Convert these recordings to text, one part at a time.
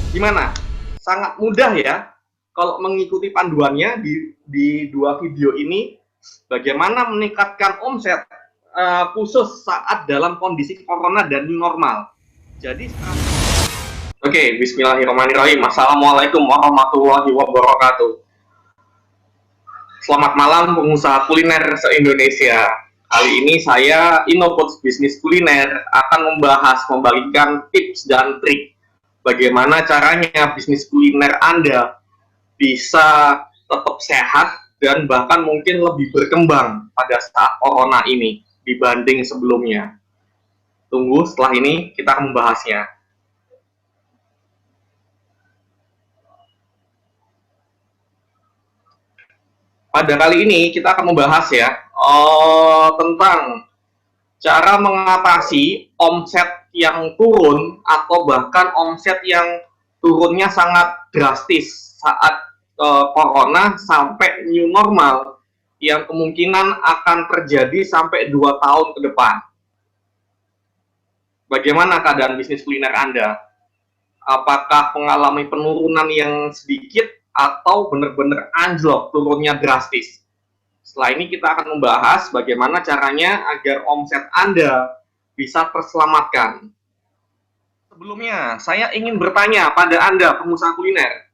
Gimana? Sangat mudah ya kalau mengikuti panduannya di dua video ini, bagaimana meningkatkan omset khusus saat dalam kondisi corona dan new normal. Jadi Oke, bismillahirrahmanirrahim. Assalamualaikum warahmatullahi wabarakatuh. Selamat malam pengusaha kuliner se-Indonesia. Kali ini saya, InnoFoods Bisnis Kuliner, akan membagikan tips dan trik bagaimana caranya bisnis kuliner Anda bisa tetap sehat dan bahkan mungkin lebih berkembang pada saat corona ini dibanding sebelumnya. Tunggu, setelah ini kita akan membahasnya. Pada kali ini kita akan membahas ya tentang cara mengatasi omset yang turun atau bahkan omset yang turunnya sangat drastis saat corona sampai new normal yang kemungkinan akan terjadi sampai 2 tahun ke depan. Bagaimana keadaan bisnis kuliner Anda? Apakah mengalami penurunan yang sedikit atau benar-benar anjlok, turunnya drastis? Setelah ini kita akan membahas bagaimana caranya agar omset Anda bisa terselamatkan. Sebelumnya, saya ingin bertanya pada Anda, pengusaha kuliner.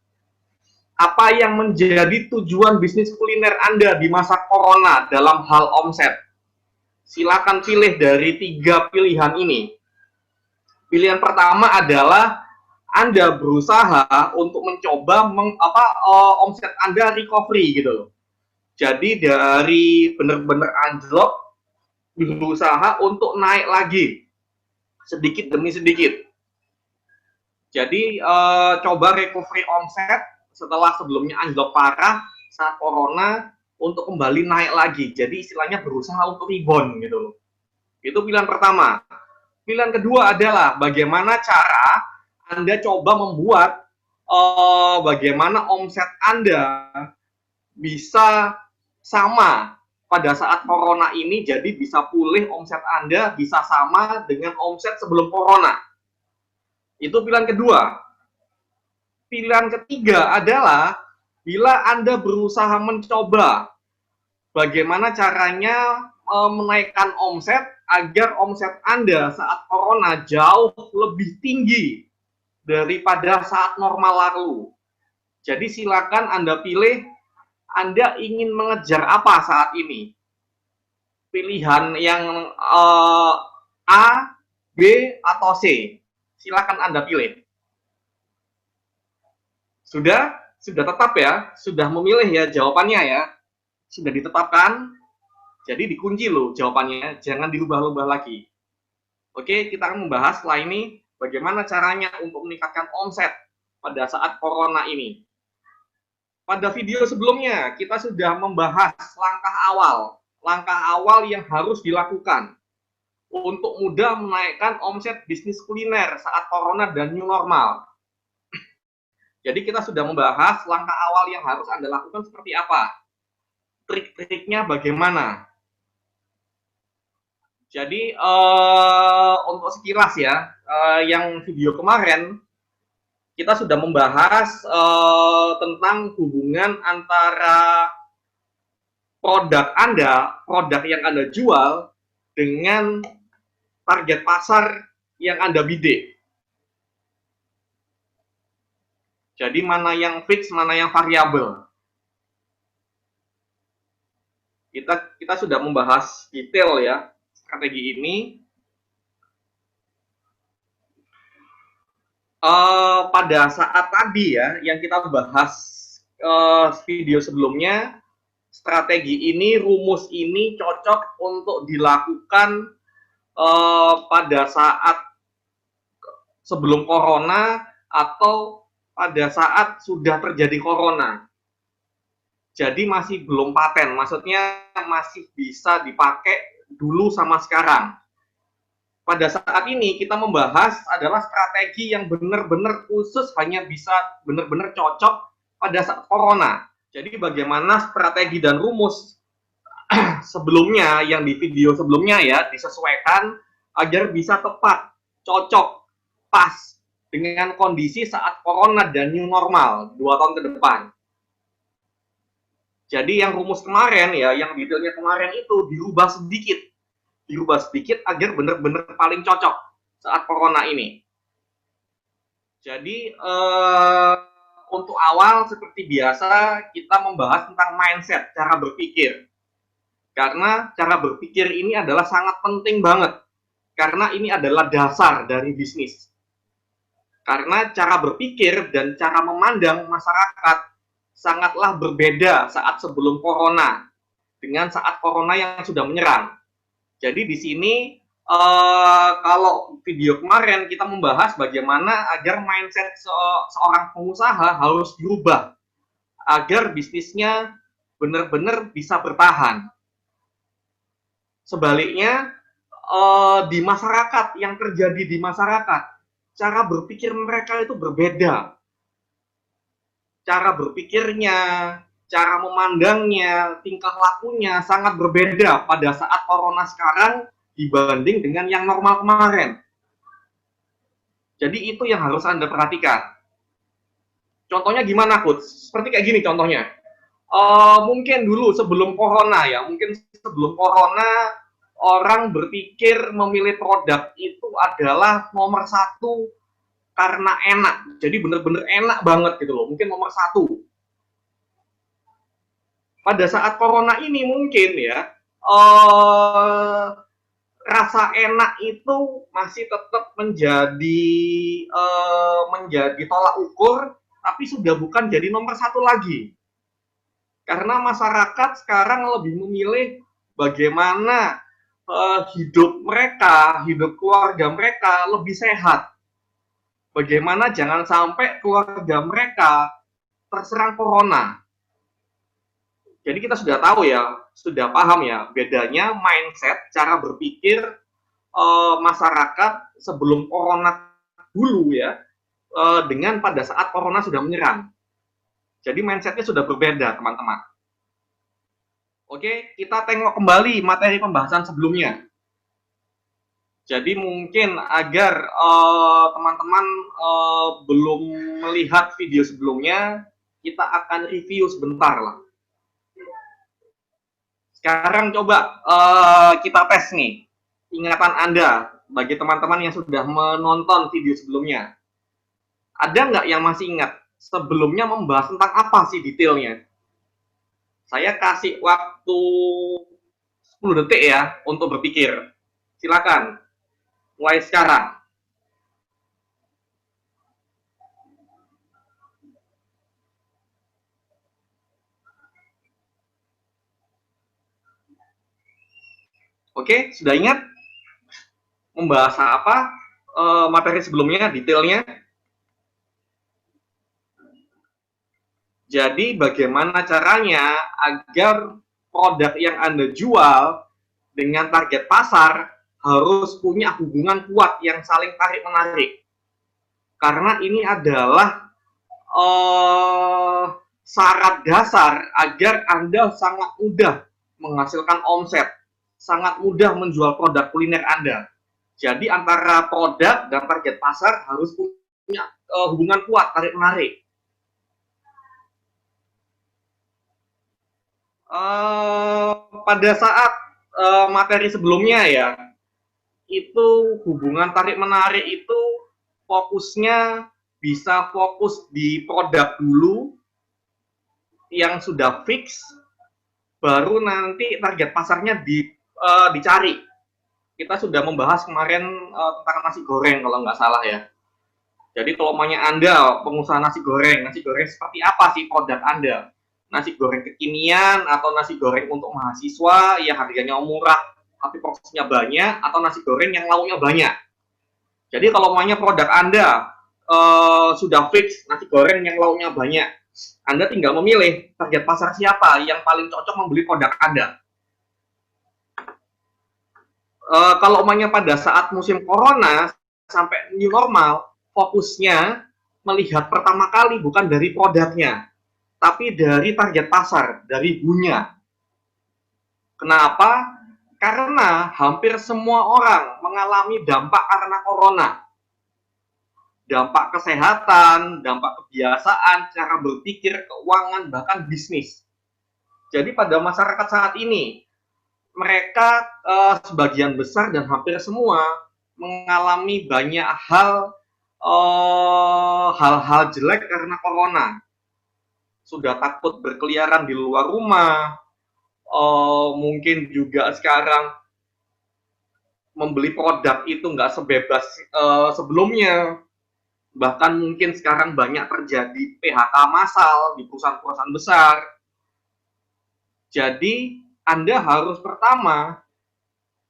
Apa yang menjadi tujuan bisnis kuliner Anda di masa corona dalam hal omset? Silakan pilih dari 3 pilihan ini. Pilihan pertama adalah Anda berusaha untuk mencoba omset Anda recovery gitu loh. Jadi dari benar-benar anjlok berusaha untuk naik lagi sedikit demi sedikit. Jadi coba recovery omset setelah sebelumnya anjlok parah saat corona untuk kembali naik lagi. Jadi istilahnya berusaha untuk rebound gitu loh. Itu pilihan pertama. Pilihan kedua adalah bagaimana cara Anda coba membuat bagaimana omset Anda bisa sama pada saat corona ini, jadi bisa pulih omset Anda bisa sama dengan omset sebelum corona. Itu pilihan kedua. Pilihan ketiga adalah bila Anda berusaha mencoba bagaimana caranya menaikkan omset agar omset Anda saat corona jauh lebih tinggi daripada saat normal lalu. Jadi silakan Anda pilih Anda ingin mengejar apa saat ini. Pilihan yang A, B, atau C. Silakan Anda pilih. Sudah? Sudah tetap ya? Sudah memilih ya jawabannya ya? Sudah ditetapkan? Jadi dikunci loh jawabannya, jangan dirubah-rubah lagi. Oke, kita akan membahas setelah ini bagaimana caranya untuk meningkatkan omset pada saat corona ini. Pada video sebelumnya, kita sudah membahas langkah awal yang harus dilakukan untuk mudah menaikkan omset bisnis kuliner saat corona dan new normal. Jadi kita sudah membahas langkah awal yang harus Anda lakukan seperti apa. Trik-triknya bagaimana. Jadi untuk sekilas ya, yang video kemarin kita sudah membahas tentang hubungan antara produk Anda, produk yang Anda jual dengan target pasar yang Anda bidik. Jadi mana yang fix, mana yang variabel. Kita sudah membahas detail ya strategi ini. Pada saat tadi ya yang kita bahas video sebelumnya, strategi ini, rumus ini cocok untuk dilakukan pada saat sebelum corona atau pada saat sudah terjadi corona. Jadi masih belum paten, maksudnya masih bisa dipakai dulu sama sekarang. Pada saat ini kita membahas adalah strategi yang benar-benar khusus, hanya bisa benar-benar cocok pada saat corona. Jadi bagaimana strategi dan rumus sebelumnya yang di video sebelumnya ya disesuaikan agar bisa tepat, cocok, pas dengan kondisi saat corona dan new normal 2 tahun ke depan. Jadi yang rumus kemarin ya, yang detailnya kemarin itu dirubah sedikit agar benar-benar paling cocok saat corona ini. Jadi untuk awal seperti biasa kita membahas tentang mindset, cara berpikir. Karena cara berpikir ini adalah sangat penting banget. Karena ini adalah dasar dari bisnis. Karena cara berpikir dan cara memandang masyarakat sangatlah berbeda saat sebelum corona dengan saat corona yang sudah menyerang. Jadi di sini kalau video kemarin kita membahas bagaimana agar mindset seorang pengusaha harus dirubah agar bisnisnya benar-benar bisa bertahan. Sebaliknya di masyarakat, yang terjadi di masyarakat, cara berpikir mereka itu berbeda. Cara berpikirnya, cara memandangnya, tingkah lakunya sangat berbeda pada saat corona sekarang dibanding dengan yang normal kemarin. Jadi itu yang harus Anda perhatikan. Contohnya gimana, Coach? Seperti kayak gini contohnya. Mungkin dulu sebelum corona ya, mungkin sebelum corona orang berpikir memilih produk itu adalah nomor satu karena enak. Jadi bener-bener enak banget gitu loh, mungkin nomor satu. Pada saat corona ini mungkin ya, rasa enak itu masih tetap menjadi tolak ukur, tapi sudah bukan jadi nomor satu lagi. Karena masyarakat sekarang lebih memilih bagaimana hidup mereka, hidup keluarga mereka lebih sehat. Bagaimana jangan sampai keluarga mereka terserang corona. Jadi kita sudah tahu ya, sudah paham ya, bedanya mindset, cara berpikir masyarakat sebelum corona dulu ya, dengan pada saat corona sudah menyerang. Jadi mindsetnya sudah berbeda, teman-teman. Oke, kita tengok kembali materi pembahasan sebelumnya. Jadi mungkin agar teman-teman belum melihat video sebelumnya, kita akan review sebentar lah. Sekarang coba kita tes nih ingatan Anda bagi teman-teman yang sudah menonton video sebelumnya. Ada nggak yang masih ingat sebelumnya membahas tentang apa sih detailnya? Saya kasih waktu 10 detik ya untuk berpikir. Silakan, mulai sekarang. Oke, sudah ingat membahas apa materi sebelumnya, detailnya? Jadi bagaimana caranya agar produk yang Anda jual dengan target pasar harus punya hubungan kuat yang saling tarik-menarik. Karena ini adalah syarat dasar agar Anda sangat mudah menghasilkan omset, sangat mudah menjual produk kuliner Anda. Jadi antara produk dan target pasar harus punya hubungan kuat, tarik-menarik. Pada saat materi sebelumnya ya, itu hubungan tarik-menarik itu fokusnya bisa fokus di produk dulu yang sudah fix, baru nanti target pasarnya dicari. Kita sudah membahas kemarin tentang nasi goreng kalau nggak salah ya. Jadi kalau maunya Anda pengusaha nasi goreng seperti apa sih produk Anda? Nasi goreng kekinian atau nasi goreng untuk mahasiswa yang harganya murah tapi porsinya banyak, atau nasi goreng yang lauknya banyak? Jadi kalau maunya produk Anda sudah fix nasi goreng yang lauknya banyak, Anda tinggal memilih target pasar siapa yang paling cocok membeli produk Anda. Kalau maunya pada saat musim corona sampai new normal, fokusnya melihat pertama kali bukan dari produknya, tapi dari target pasar, dari bunya. Kenapa? Karena hampir semua orang mengalami dampak karena corona. dampak kesehatan, dampak kebiasaan, cara berpikir, keuangan, bahkan bisnis. Jadi pada masyarakat saat ini, mereka sebagian besar dan hampir semua mengalami banyak hal-hal jelek karena corona. Sudah takut berkeliaran di luar rumah, mungkin juga sekarang membeli produk itu nggak sebebas sebelumnya. Bahkan mungkin sekarang banyak terjadi PHK massal di perusahaan-perusahaan besar. Jadi Anda harus pertama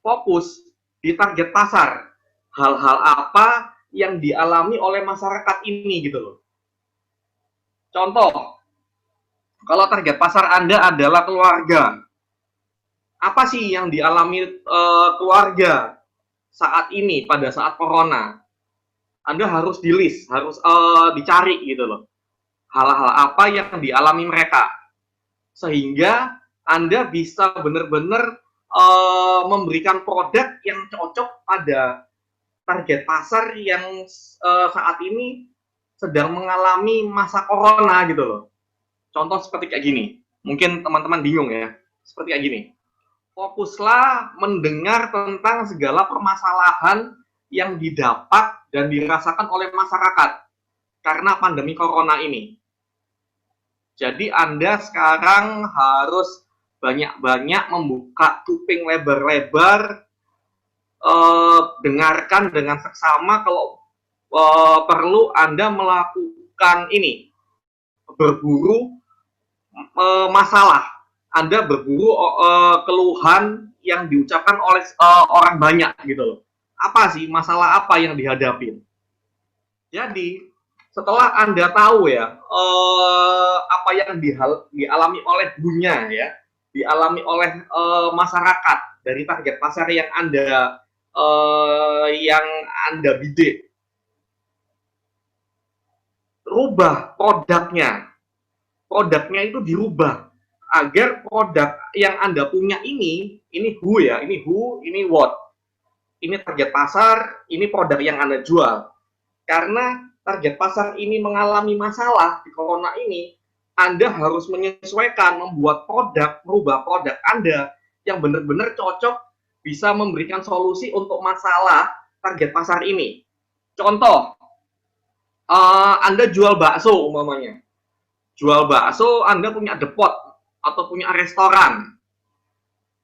fokus di target pasar. Hal-hal apa yang dialami oleh masyarakat ini gitu loh. Contoh, kalau target pasar Anda adalah keluarga, apa sih yang dialami keluarga saat ini pada saat corona? Anda harus di list, harus dicari gitu loh. Hal-hal apa yang dialami mereka. Sehingga Anda bisa benar-benar memberikan produk yang cocok pada target pasar yang saat ini sedang mengalami masa corona gitu loh. Contoh seperti kayak gini. Mungkin teman-teman bingung ya. Seperti kayak gini. Fokuslah mendengar tentang segala permasalahan yang didapat dan dirasakan oleh masyarakat karena pandemi corona ini. Jadi Anda sekarang harus banyak-banyak membuka kuping lebar-lebar, dengarkan dengan seksama. Kalau perlu Anda melakukan ini, berburu masalah. Anda berburu keluhan yang diucapkan oleh orang banyak gitu loh. Apa sih masalah apa yang dihadapi? Jadi setelah Anda tahu ya apa yang dialami oleh dunia ya, dialami oleh masyarakat dari target pasar yang Anda bidik, rubah produknya. Produknya itu dirubah agar produk yang Anda punya ini who ya, ini who, ini what. Ini target pasar, ini produk yang Anda jual. Karena target pasar ini mengalami masalah di corona ini, Anda harus menyesuaikan, membuat produk, merubah produk Anda yang benar-benar cocok, bisa memberikan solusi untuk masalah target pasar ini. Contoh, Anda jual bakso umpamanya. Jual bakso, Anda punya depot atau punya restoran.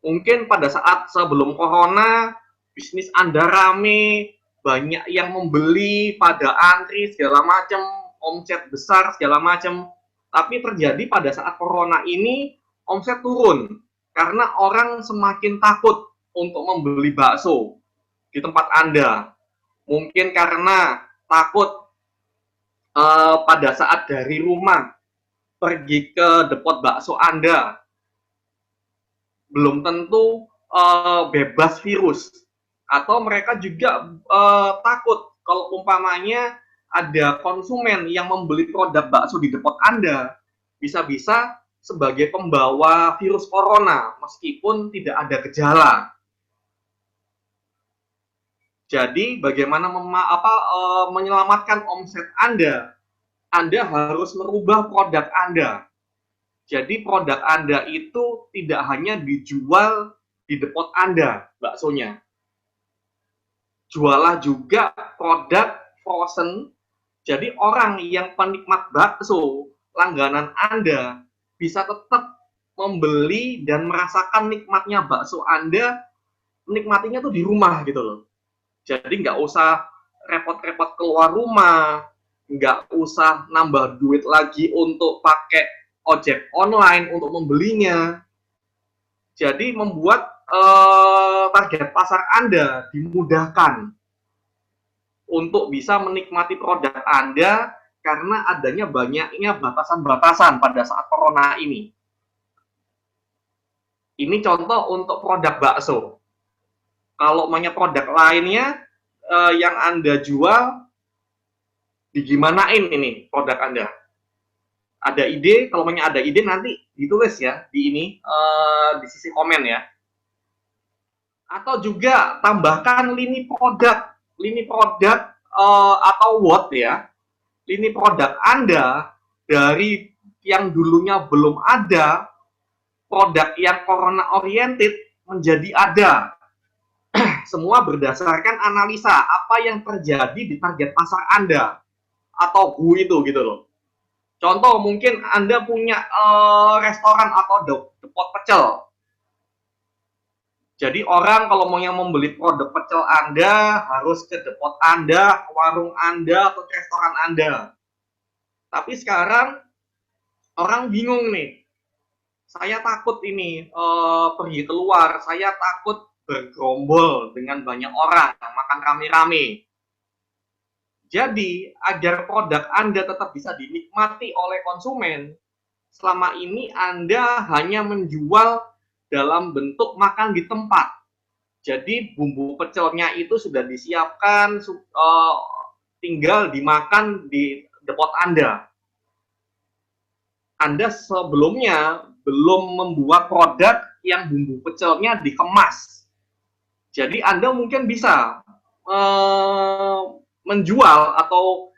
Mungkin pada saat sebelum corona, bisnis Anda rame, banyak yang membeli, pada antri segala macam, omset besar segala macam. Tapi terjadi pada saat corona ini, omset turun karena orang semakin takut untuk membeli bakso di tempat Anda. Mungkin karena takut pada saat dari rumah pergi ke depot bakso Anda, belum tentu bebas virus. Atau mereka juga takut kalau umpamanya ada konsumen yang membeli produk bakso di depot Anda, bisa-bisa sebagai pembawa virus corona meskipun tidak ada gejala. Jadi bagaimana menyelamatkan omset Anda? Anda harus merubah produk Anda. Jadi produk Anda itu tidak hanya dijual di depot Anda baksonya, jualah juga produk frozen. Jadi orang yang penikmat bakso langganan Anda bisa tetap membeli dan merasakan nikmatnya bakso Anda, menikmatinya tuh di rumah gitu loh. Jadi nggak usah repot-repot keluar rumah, nggak usah nambah duit lagi untuk pakai ojek online untuk membelinya. Jadi membuat target pasar Anda dimudahkan untuk bisa menikmati produk Anda karena adanya banyaknya batasan-batasan pada saat corona ini. Ini contoh untuk produk bakso. Kalau banyak produk lainnya yang Anda jual, digimanain ini produk Anda? Ada ide? Kalau ada ide nanti ditulis ya di ini di sisi komen ya. Atau juga tambahkan lini produk atau what ya, lini produk Anda dari yang dulunya belum ada, produk yang corona oriented menjadi ada. Semua berdasarkan analisa apa yang terjadi di target pasar Anda atau who itu gitu loh. Contoh mungkin Anda punya restoran atau depot pecel. Jadi orang kalau mau yang membeli produk pecel Anda harus ke depot Anda, ke warung Anda, atau ke restoran Anda. Tapi sekarang orang bingung nih. Saya takut ini pergi keluar, saya takut bergerombol dengan banyak orang, makan rame-rame. Jadi, agar produk Anda tetap bisa dinikmati oleh konsumen, selama ini Anda hanya menjual dalam bentuk makan di tempat. Jadi, bumbu pecelnya itu sudah disiapkan, tinggal dimakan di depot Anda. Anda sebelumnya belum membuat produk yang bumbu pecelnya dikemas. Jadi Anda mungkin bisa menjual atau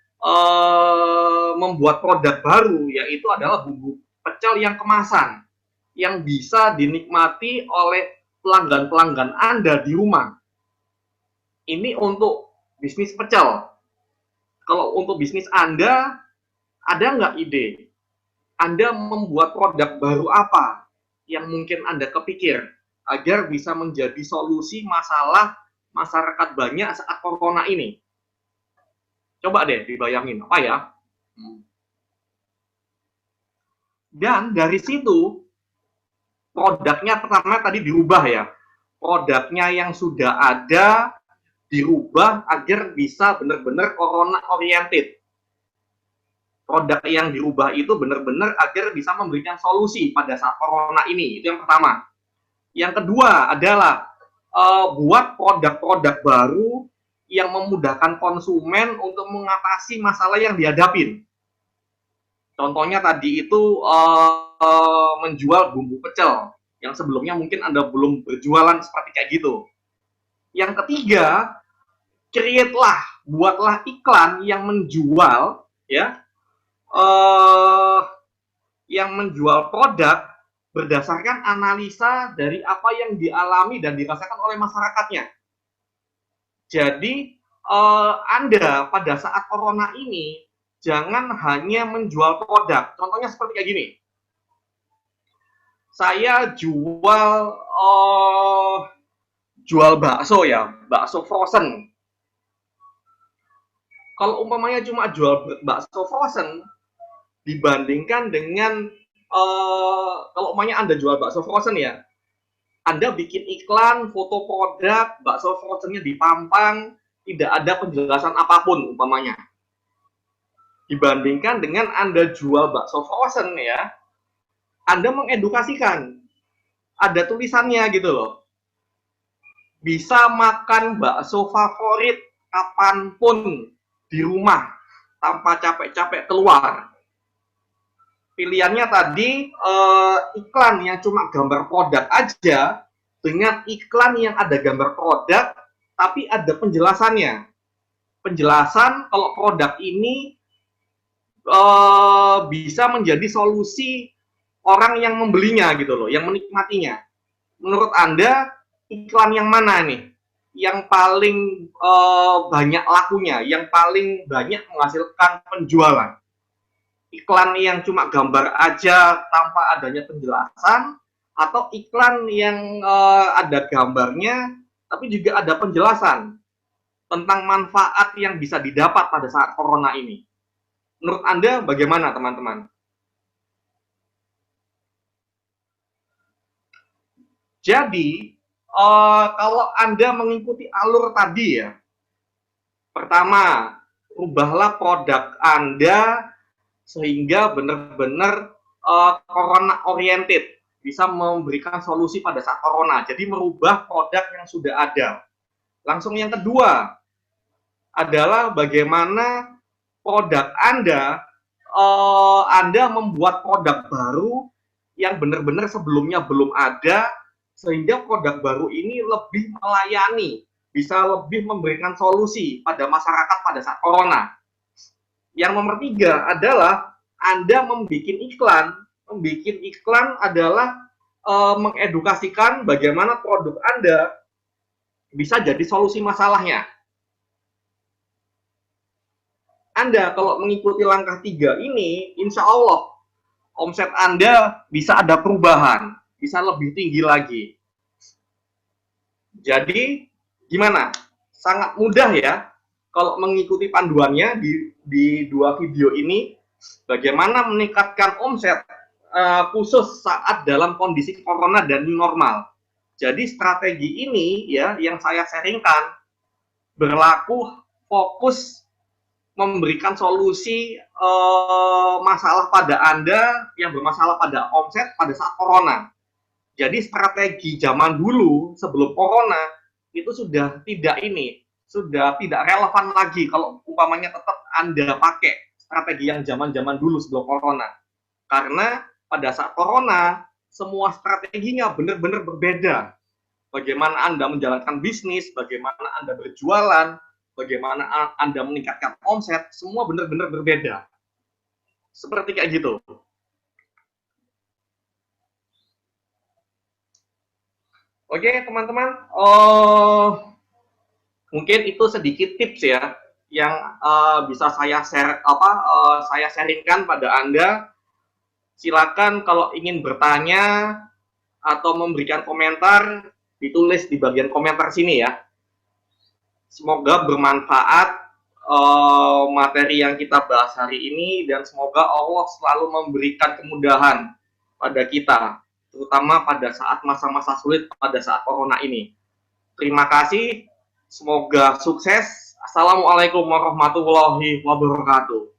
membuat produk baru, yaitu adalah bumbu pecel yang kemasan, yang bisa dinikmati oleh pelanggan-pelanggan Anda di rumah. Ini untuk bisnis pecel. Kalau untuk bisnis Anda, ada nggak ide? Anda membuat produk baru apa yang mungkin Anda kepikir agar bisa menjadi solusi masalah masyarakat banyak saat corona ini? Coba deh dibayangin, apa ya? Dan dari situ, produknya pertama tadi dirubah ya. Produknya yang sudah ada dirubah agar bisa benar-benar corona oriented. Produk yang dirubah itu benar-benar agar bisa memberikan solusi pada saat corona ini. Itu yang pertama. Yang kedua adalah buat produk-produk baru yang memudahkan konsumen untuk mengatasi masalah yang dihadapin. Contohnya tadi itu menjual bumbu pecel yang sebelumnya mungkin Anda belum berjualan seperti kayak gitu. Yang ketiga, buatlah iklan yang menjual ya, yang menjual produk berdasarkan analisa dari apa yang dialami dan dirasakan oleh masyarakatnya. Jadi Anda pada saat corona ini jangan hanya menjual produk. Contohnya seperti kayak gini. Saya jual bakso ya, bakso frozen. Kalau umpamanya cuma jual bakso frozen dibandingkan dengan kalau umpamanya Anda jual bakso frozen ya, Anda bikin iklan, foto produk, bakso frozennya dipampang, tidak ada penjelasan apapun umpamanya. Dibandingkan dengan Anda jual bakso frozen ya, Anda mengedukasikan. Ada tulisannya gitu loh. Bisa makan bakso favorit kapanpun di rumah, tanpa capek-capek keluar. Pilihannya tadi iklan yang cuma gambar produk aja dengan iklan yang ada gambar produk tapi ada penjelasannya. Penjelasan kalau produk ini bisa menjadi solusi orang yang membelinya gitu loh, yang menikmatinya. Menurut Anda iklan yang mana nih yang paling banyak lakunya, yang paling banyak menghasilkan penjualan? Iklan yang cuma gambar aja tanpa adanya penjelasan, atau iklan yang ada gambarnya tapi juga ada penjelasan tentang manfaat yang bisa didapat pada saat corona ini? Menurut Anda bagaimana teman-teman? Jadi kalau Anda mengikuti alur tadi ya, pertama, ubahlah produk Anda sehingga benar-benar corona oriented, bisa memberikan solusi pada saat corona. Jadi merubah produk yang sudah ada. Langsung yang kedua adalah bagaimana produk Anda membuat produk baru yang benar-benar sebelumnya belum ada, sehingga produk baru ini lebih melayani bisa lebih memberikan solusi pada masyarakat pada saat corona. Yang nomor 3 adalah Anda membuat iklan. Membuat iklan adalah mengedukasikan bagaimana produk Anda bisa jadi solusi masalahnya. Anda kalau mengikuti langkah 3 ini, insya Allah omset Anda bisa ada perubahan, bisa lebih tinggi lagi. Jadi, gimana? Sangat mudah ya, kalau mengikuti panduannya di 2 video ini, bagaimana meningkatkan omset khusus saat dalam kondisi corona dan new normal. Jadi strategi ini ya yang saya sharingkan berlaku fokus memberikan solusi masalah pada Anda yang bermasalah pada omset pada saat corona. Jadi strategi zaman dulu sebelum corona itu sudah tidak relevan lagi kalau umpamanya tetap Anda pakai strategi yang zaman-zaman dulu sebelum corona. Karena pada saat corona semua strateginya benar-benar berbeda. Bagaimana Anda menjalankan bisnis, bagaimana Anda berjualan, bagaimana Anda meningkatkan omset, semua benar-benar berbeda. Seperti kayak gitu. Oke, teman-teman. Mungkin itu sedikit tips ya yang bisa saya saya sharingkan pada Anda. Silakan kalau ingin bertanya atau memberikan komentar, ditulis di bagian komentar sini ya. Semoga bermanfaat materi yang kita bahas hari ini dan semoga Allah selalu memberikan kemudahan pada kita, terutama pada saat masa-masa sulit pada saat corona ini. Terima kasih, semoga sukses. Assalamualaikum warahmatullahi wabarakatuh.